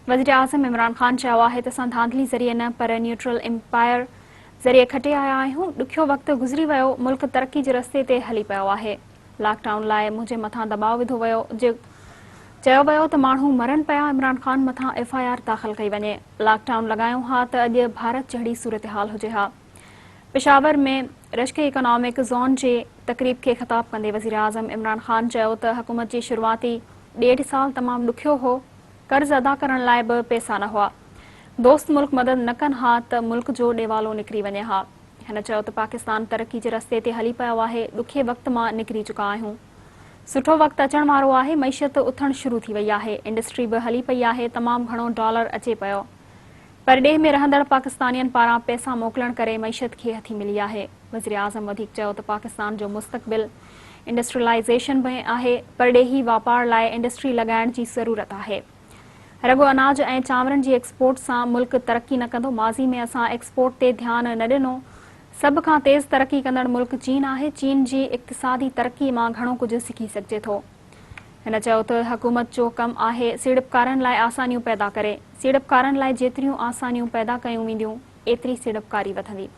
वज़ीराअज़म इमरान खान चयो आहे त असां धांधली ज़रिए न पर न्यूट्रल एम्पायर ज़रिए खटे आया आहियूं। ॾुखियो वक़्तु गुज़री वियो, मुल्क तरक़ी जे रस्ते ते हली पियो आहे। लॉकडाउन लाइ मुंहिंजे मथां दबाउ विधो वियो, चयो वियो त माण्हू मरनि पिया। इमरान खान मथां FIR दाख़िल कई वञे। लॉकडाउन लॻायूं हा त अॼु भारत जहिड़ी सूरत हाल हुजे हा। पेशावर में रश्के इकोनॉमिक ज़ोन जे तक़रीब खे ख़िताब कंदे वज़ीराअज़म इमरान खान चयो त हुकूमत जी शुरूआती 1.5 साल तमामु ॾुखियो हो। कर्ज़ अदा करण लाइ बि पैसा न हुआ। दोस्त मुल्क मदद न कनि हा त मुल्क जो ॾेवालो निकिरी वञे हा। हिन चयो त पाकिस्तान तरक़ी जे रस्ते ते हली पियो आहे। ॾुखे वक़्त मां निकिरी चुका आहियूं। सुठो वक़्तु अचण वारो आहे। मईशत उथणु शुरू थी वई आहे। इंडस्ट्री बि हली पई आहे। तमामु घणो डॉलर अचे पियो। परॾेह में रहंदड़ पाकिस्तानियुनि पारां पैसा मोकिलण करे मईशत खे हथी मिली आहे। वज़ीराअज़म वधीक चयो त पाकिस्तान जो मुस्तक़बिल इंडस्ट्रियलाइज़ेशन में आहे। परॾेही वापार लाइ इंडस्ट्री लॻाइण जी ज़रूरत आहे। रगो अनाज ऐं चांवरनि जी एक्सपोर्ट सां मुल्क तरक़ी न कंदो। माज़ी में असां एक्सपोर्ट ते ध्यानु न ॾिनो। सभ खां तेज़ तरक़ी कंदड़ मुल्क चीन आहे। चीन जी इक़्तिसादी तरक़ी मां घणो कुझु सिखी सघिजे थो। हिन चयो त हुकूमत जो कमु आहे सीड़पकारनि लाइ आसानियूं पैदा करे। सीड़पकारनि लाइ जेतिरियूं आसानियूं पैदा कयूं वेंदियूं, एतिरी सीड़पकारी वधंदी।